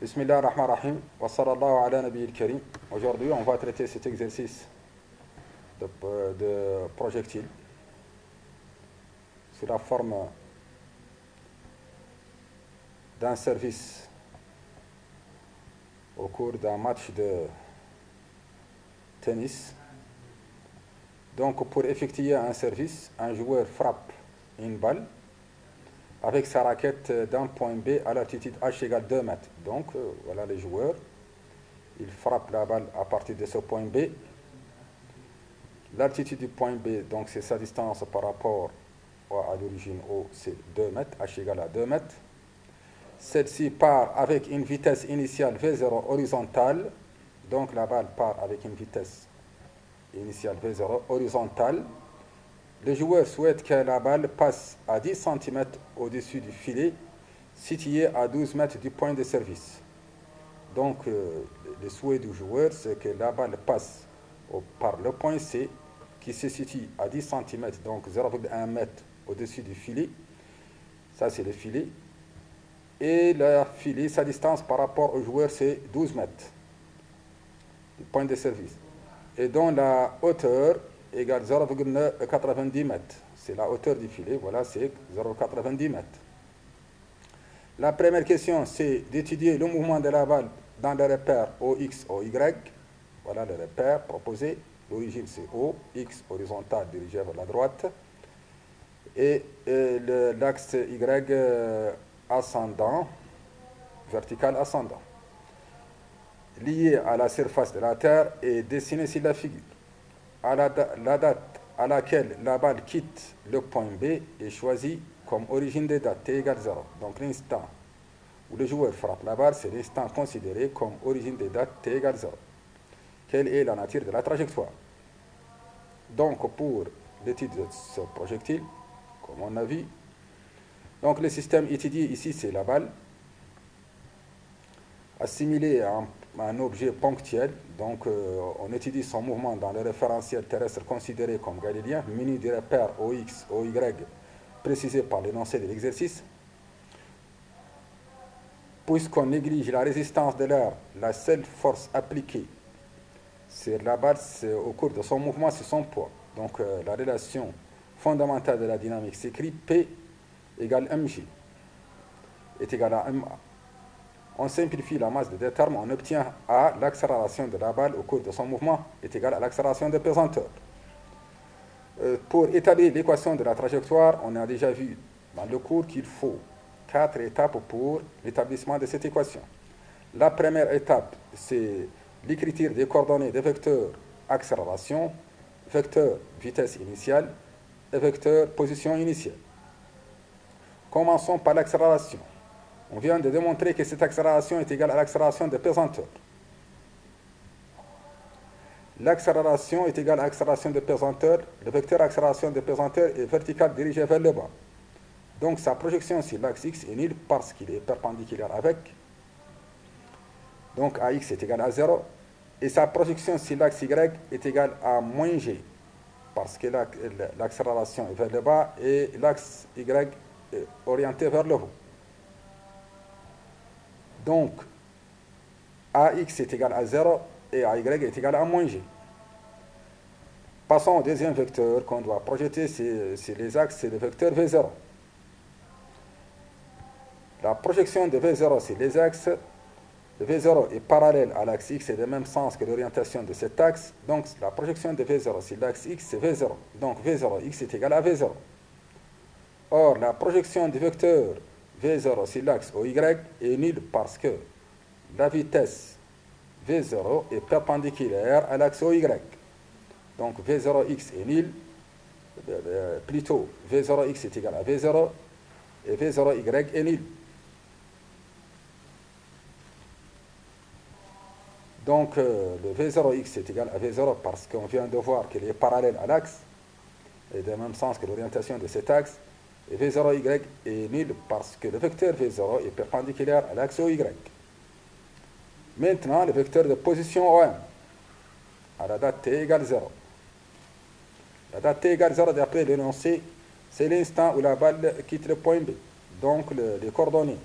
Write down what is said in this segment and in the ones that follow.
Bismillah ar-Rahman ar-Rahim, wa sallallahu ala nabi al-Karim. Aujourd'hui, on va traiter cet exercice de projectile sous la forme d'un service au cours d'un match de tennis. Donc, pour effectuer un service, un joueur frappe une balle avec sa raquette d'un point B à l'altitude h égale 2 mètres. Donc, voilà les joueurs. Ils frappent la balle à partir de ce point B. L'altitude du point B, donc c'est sa distance par rapport à l'origine O, c'est 2 mètres, h égale à 2 mètres. Celle-ci part avec une vitesse initiale V0 horizontale. Donc la balle part avec une vitesse initiale V0 horizontale. Le joueur souhaite que la balle passe à 10 cm au-dessus du filet, situé à 12 mètres du point de service. Donc, le souhait du joueur, c'est que la balle passe par le point C, qui se situe à 10 cm, donc 0,1 m au-dessus du filet. Ça, c'est le filet. Et le filet, sa distance par rapport au joueur, c'est 12 mètres du point de service. Et dont la hauteur égale 0,90 mètres. C'est la hauteur du filet, voilà, c'est 0,90 mètres. La première question, c'est d'étudier le mouvement de la balle dans le repère OX, OY. Voilà le repère proposé. L'origine, c'est O, X horizontal dirigé vers la droite. Et l'axe Y ascendant, vertical ascendant, lié à la surface de la Terre et dessiné sur la figure. La date à laquelle la balle quitte le point B est choisie comme origine des dates, t égale 0. Donc l'instant où le joueur frappe la balle, c'est l'instant considéré comme origine des dates, t égale 0. Quelle est la nature de la trajectoire? Donc pour l'étude de ce projectile, comme on a vu, donc le système étudié ici, c'est la balle, assimilée à un objet ponctuel. Donc on étudie son mouvement dans le référentiel terrestre considéré comme galiléen, muni du repère OX, OY, précisé par l'énoncé de l'exercice. Puisqu'on néglige la résistance de l'air, la seule force appliquée sur la balle au cours de son mouvement, c'est son poids. Donc la relation fondamentale de la dynamique s'écrit P égale mg est égal à ma. On simplifie la masse de deux termes, on obtient A, l'accélération de la balle au cours de son mouvement est égale à l'accélération de pesanteur. Pour établir l'équation de la trajectoire, on a déjà vu dans le cours qu'il faut 4 étapes pour l'établissement de cette équation. La première étape, c'est l'écriture des coordonnées des vecteurs accélération, vecteur vitesse initiale et vecteur position initiale. Commençons par l'accélération. On vient de démontrer que cette accélération est égale à l'accélération de pesanteur. L'accélération est égale à l'accélération de pesanteur. Le vecteur accélération de pesanteur est vertical dirigé vers le bas. Donc sa projection sur l'axe X est nulle parce qu'il est perpendiculaire avec. Donc AX est égal à 0. Et sa projection sur l'axe Y est égale à moins G. Parce que l'accélération est vers le bas et l'axe Y est orienté vers le haut. Donc, AX est égal à 0 et AY est égal à moins G. Passons au deuxième vecteur qu'on doit projeter, c'est les axes, c'est le vecteur V0. La projection de V0 sur les axes, le V0 est parallèle à l'axe X et de même sens que l'orientation de cet axe. Donc, la projection de V0 sur l'axe X, c'est V0. Donc, V0, X est égal à V0. Or, la projection du vecteur V0 sur l'axe OY est nulle parce que la vitesse V0 est perpendiculaire à l'axe OY. Donc V0x est nul, plutôt V0x est égal à V0 et V0y est nul. Donc le V0x est égal à V0 parce qu'on vient de voir qu'il est parallèle à l'axe et de même sens que l'orientation de cet axe. Et V0y est nul parce que le vecteur V0 est perpendiculaire à l'axe OY. Maintenant, le vecteur de position OM à la date t égale 0. La date t égale 0 d'après l'énoncé, c'est l'instant où la balle quitte le point B. Donc les coordonnées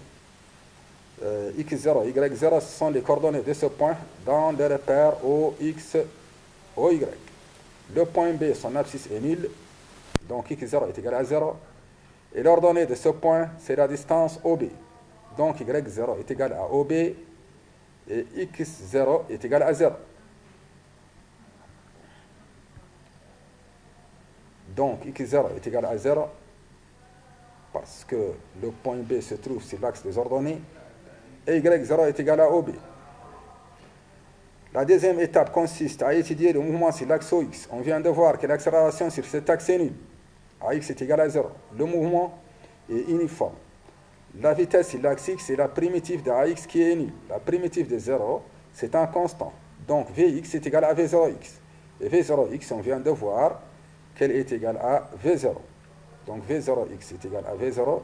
x0, y0, ce sont les coordonnées de ce point dans le repère OX, OY. Le point B, son abscisse est nul, donc x0 est égal à 0. Et l'ordonnée de ce point, c'est la distance OB. Donc y0 est égal à OB et x0 est égal à 0. Donc x0 est égal à 0 parce que le point B se trouve sur l'axe des ordonnées et y0 est égal à OB. La deuxième étape consiste à étudier le mouvement sur l'axe OX. On vient de voir que l'accélération sur cet axe est nulle. AX est égal à 0. Le mouvement est uniforme. La vitesse sur l'axe X est la primitive de AX qui est nulle. La primitive de 0, c'est un constant. Donc Vx est égal à V0x. Et V0x, on vient de voir qu'elle est égale à V0. Donc V0x est égal à V0.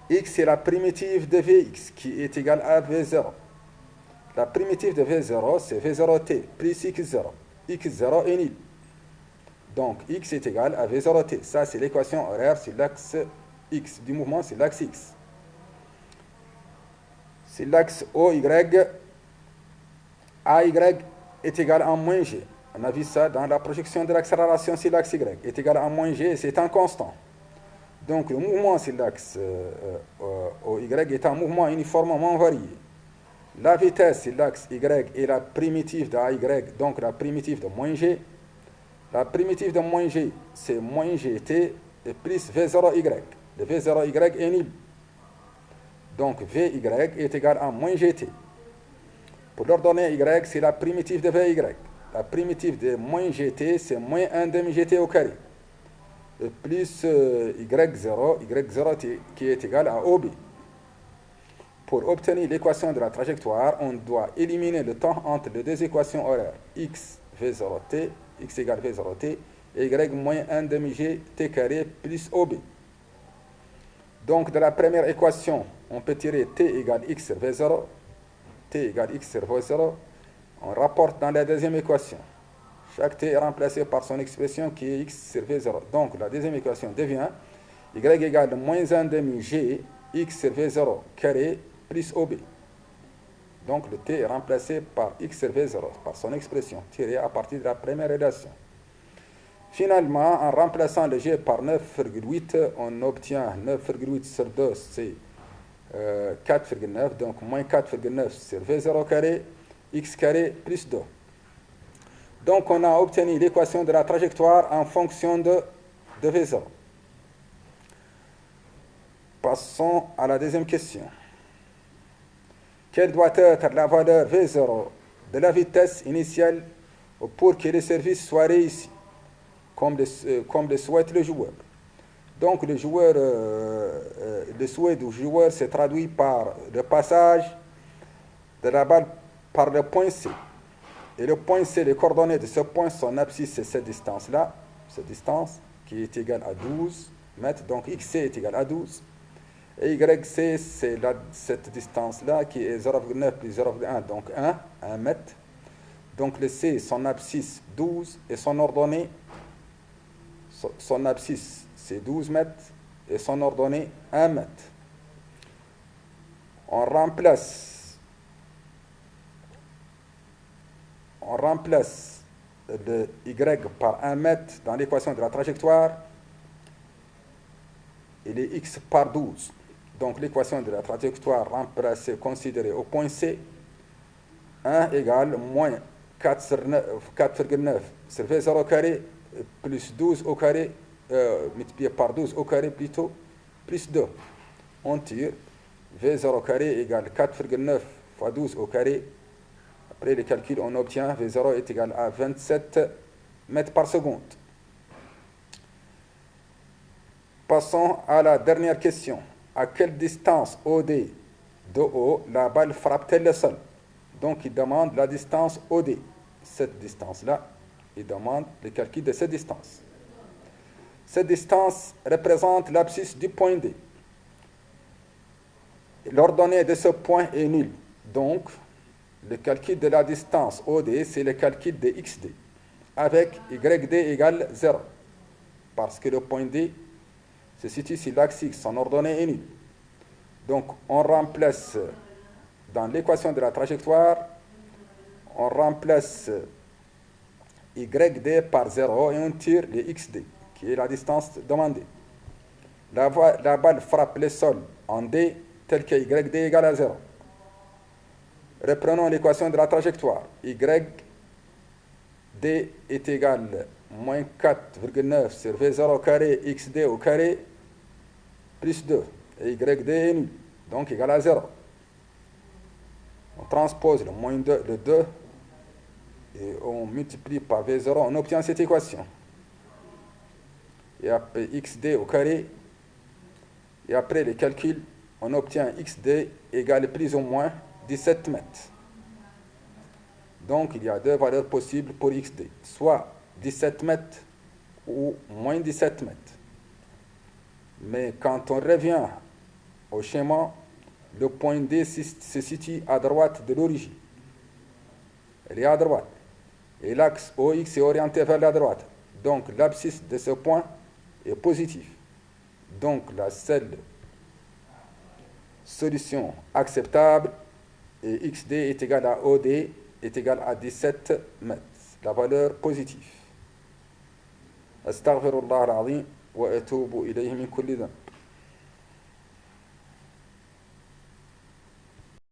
X est la primitive de Vx qui est égale à V0. La primitive de V0, c'est V0t plus x0. x0 est nul. Donc x est égal à V0t. Ça, c'est l'équation horaire sur l'axe x, du mouvement sur l'axe x. Sur l'axe OY, AY est égal à moins g. On a vu ça dans la projection de l'accélération sur l'axe y. Est égal à moins g et c'est un constant. Donc le mouvement sur l'axe OY est un mouvement uniformément varié. La vitesse sur l'axe y est la primitive de AY, donc la primitive de moins g. La primitive de moins g, c'est moins gt et plus v0y. Le v0y est nul. Donc vy est égal à moins gt. Pour l'ordonnée y, c'est la primitive de vy. La primitive de moins gt, c'est moins 1 demi gt au carré. Et plus y0 qui est égal à ob. Pour obtenir l'équation de la trajectoire, on doit éliminer le temps entre les deux équations horaires. X v0t, x égale v0t, et y moins 1 demi g t carré plus ob. Donc de la première équation, on peut tirer t égale x sur v0, t égale x sur v0. On rapporte dans la deuxième équation. Chaque t est remplacé par son expression qui est x sur v0. Donc la deuxième équation devient y égale moins 1 demi g x sur v0 carré plus ob. Donc le t est remplacé par x sur v0, par son expression tirée à partir de la première relation. Finalement, en remplaçant le g par 9,8, on obtient 9,8 sur 2, c'est 4,9, donc moins 4,9 sur v0 carré, x carré plus 2. Donc on a obtenu l'équation de la trajectoire en fonction de v0. Passons à la deuxième question. Quelle doit être la valeur V0 de la vitesse initiale pour que le service soit réussi, comme le souhaite le joueur? Donc le souhait du joueur se traduit par le passage de la balle par le point C. Et le point C, les coordonnées de ce point, son abscisse, c'est cette distance-là, cette distance qui est égale à 12 mètres. Donc XC est égal à 12. Et YC, c'est cette distance-là qui est 0,9 plus 0,1, donc 1 mètre. Donc le C, son abscisse 12 et son ordonnée, son abscisse c'est 12 mètres et son ordonnée 1 mètre. On remplace le Y par 1 mètre dans l'équation de la trajectoire et les X par 12. Donc l'équation de la trajectoire remplacée considérée au point C, 1 égale moins 4,9 sur V0 au carré plus 12 au carré, multiplié par 12 au carré plutôt, plus 2. On tire V0 au carré égale 4,9 fois 12 au carré. Après les calculs, on obtient V0 est égal à 27 mètres par seconde. Passons à la dernière question. À quelle distance OD de haut la balle frappe-t-elle le sol? Donc il demande la distance OD. Cette distance-là, il demande le calcul de cette distance. Cette distance représente l'abscisse du point D. L'ordonnée de ce point est nulle. Donc, le calcul de la distance OD, c'est le calcul de XD, avec YD égale 0. Parce que le point D se situe sur l'axe X, son ordonnée est nulle. Donc, on remplace dans l'équation de la trajectoire, on remplace YD par 0 et on tire les XD, qui est la distance demandée. La balle frappe le sol en D tel que YD égale à 0. Reprenons l'équation de la trajectoire. YD est égal à moins 4,9 sur V0 carré XD au carré plus 2. Et YD est nul, donc égal à 0. On transpose le moins 2, le 2 et on multiplie par V0, on obtient cette équation. Et après XD au carré, et après les calculs, on obtient XD égale plus ou moins 17 mètres. Donc il y a deux valeurs possibles pour XD, soit 17 mètres ou moins 17 mètres. Mais quand on revient au schéma, le point D se situe à droite de l'origine. Elle est à droite. Et l'axe OX est orienté vers la droite. Donc l'abscisse de ce point est positif. Donc la seule solution acceptable est XD est égal à OD est égal à 17 mètres. La valeur positive. Astaghfirullah al-azim wa atubu ilayhi min kulli dhanb.